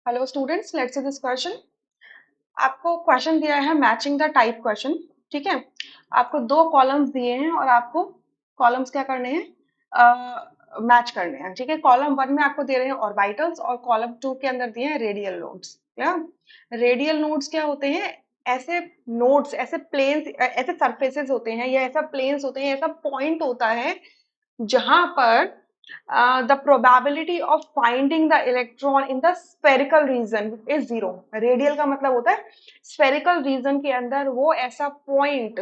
Hello students, let's see this question. आपको question दिया है मैचिंग द टाइप क्वेश्चन। ठीक है, आपको दो कॉलम्स दिए हैं और आपको कॉलम्स क्या करने हैं, मैच करने हैं। ठीक है, कॉलम वन में आपको दे रहे हैं ऑर्बिटल्स और कॉलम टू के अंदर दिए हैं रेडियल नोड्स। क्या रेडियल नोड्स क्या होते हैं? ऐसे नोड्स, ऐसे प्लेन्स, ऐसे सरफेसेस होते हैं या ऐसा प्लेन्स होते हैं, ऐसा पॉइंट होता है जहां पर the probability of finding the electron in the spherical region is zero। Radial का मतलब होता है spherical region के अंदर वो ऐसा पॉइंट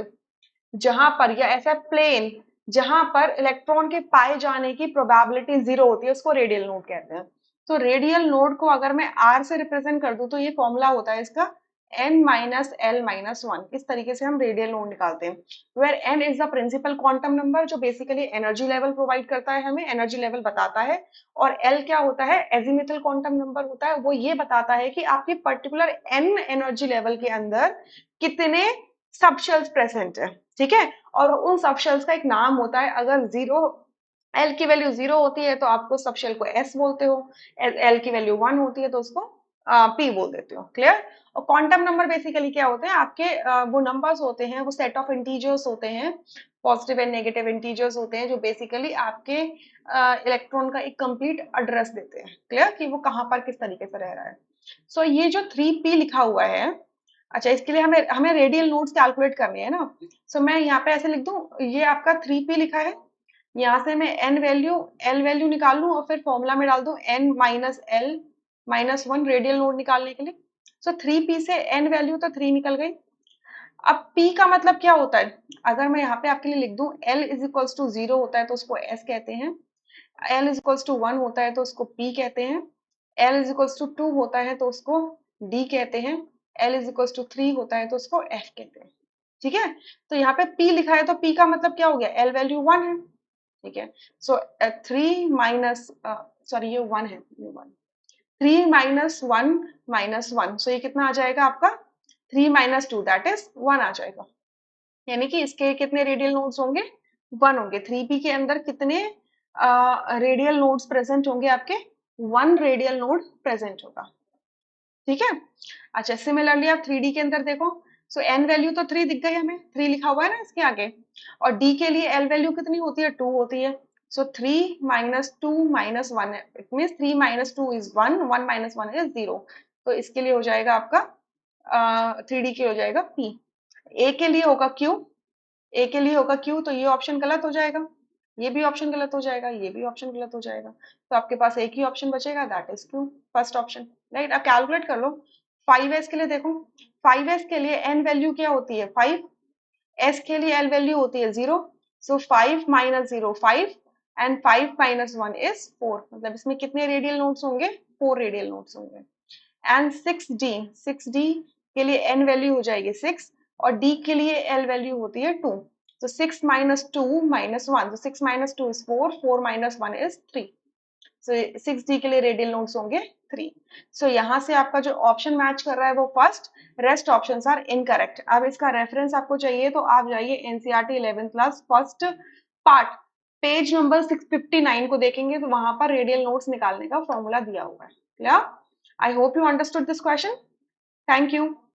जहां पर या ऐसा प्लेन जहां पर इलेक्ट्रॉन के पाए जाने की प्रोबेबिलिटी जीरो होती है, उसको रेडियल नोड कहते हैं। तो रेडियल नोड को अगर मैं आर से रिप्रेजेंट कर दूं तो ये फॉर्मूला होता है इसका n-l-1। इस तरीके से हम रेडियल नोड निकालते हैं, where n is the principal quantum number जो बेसिकली एनर्जी लेवल प्रोवाइड करता है, हमें एनर्जी लेवल बताता है। और l क्या होता है? एजीमुथल क्वांटम नंबर होता है, वो ये बताता है कि आपकी पर्टिकुलर n एनर्जी लेवल के अंदर कितने सब शेल्स प्रेजेंट है। ठीक है, और उन सब शेल्स का एक नाम होता है। अगर जीरो एल की वैल्यू जीरो होती है तो आपको सब शेल को एस बोलते हो, एल की वैल्यू वन होती है तो उसको पी बोल देते हो। क्लियर? और क्वांटम नंबर बेसिकली क्या होते हैं? आपके वो नंबर्स होते हैं, वो सेट ऑफ इंटीजर्स होते हैं, पॉजिटिव एंड नेगेटिव इंटीजर्स होते हैं जो बेसिकली आपके इलेक्ट्रॉन का एक कंप्लीट एड्रेस देते हैं। क्लियर कि वो कहाँ पर किस तरीके से रह रहा है। सो ये जो 3p लिखा हुआ है, अच्छा इसके लिए हमें हमें रेडियल नोड्स कैलकुलेट करनी है ना। सो मैं यहाँ पे ऐसे लिख दूं, ये आपका 3p लिखा है, यहाँ से मैं एल वैल्यू निकाल लूं और फिर फॉर्मूला में डाल दूं n-l-1 रेडियल नोड निकालने के लिए। सो 3p से n वैल्यू तो 3 निकल गई। अब p का मतलब क्या होता है? अगर मैं यहाँ पे आपके लिए लिख दूं l इज इक्वल्स टू 0 होता है तो उसको s कहते हैं, l इज इक्वल्स टू 1 होता है तो उसको p कहते हैं, l इज इक्वल्स टू 2 होता है तो उसको d कहते हैं, l इज इक्वल्स टू 3 होता है तो उसको f कहते हैं। ठीक है, तो यहाँ पे p लिखा है तो p का मतलब क्या हो गया? l वैल्यू 1 है। ठीक है, सो 3 माइनस, सॉरी ये 1 है, ये 1, 3 माइनस 1 माइनस 1, सो ये कितना आ जाएगा आपका? 3 माइनस 2 दैट इज 1 आ जाएगा। यानी कि इसके कितने रेडियल नोड्स होंगे? 1 होंगे। 3p के अंदर कितने रेडियल नोड्स प्रेजेंट होंगे आपके? 1 रेडियल नोड प्रेजेंट होगा। ठीक है, अच्छा सिमिलरली आप 3d के अंदर देखो। सो n वैल्यू तो 3 दिख गई हमें, 3 लिखा हुआ है ना इसके आगे। और d के लिए l वैल्यू कितनी होती है? 2 होती है। सो 3 minus 2 minus 1, it means 3 minus 2 is 1, 1 minus 1 is 0। तो इसके लिए हो जाएगा आपका 3d के लिए हो जाएगा p। a के लिए होगा q, ए के लिए होगा क्यू, तो ये ऑप्शन गलत हो जाएगा, ये भी ऑप्शन गलत हो जाएगा, ये भी ऑप्शन गलत हो जाएगा। तो आपके पास एक ही ऑप्शन बचेगा, that is Q, first option. Right, अब कैलकुलेट कर लो। 5s के लिए देखो, 5s के लिए n वैल्यू क्या होती है? 5, s के लिए l वैल्यू होती है 0। सो 5 माइनस 0 5 एंड 5 माइनस 1 इज 4। मतलब इसमें कितने रेडियल नोड्स होंगे? 4 रेडियल नोड्स होंगे। एंड 6d के लिए n वैल्यू हो जाएगी 6 और d के लिए l वैल्यू होती है 2। तो 6 माइनस 2 माइनस 1, तो 6 minus 2 is 4, 4 minus 1 is 3। So 6d के लिए रेडियल नोड्स होंगे 3। सो यहाँ से आपका जो ऑप्शन मैच कर रहा है वो first, rest options are incorrect. अब इसका रेफरेंस आपको चाहिए तो आप जाइए NCERT 11th class first part, page number 659 को देखेंगे तो वहां पर रेडियल नोड्स निकालने का फॉर्मूला दिया हुआ है। Clear? I hope you understood this question. Thank you.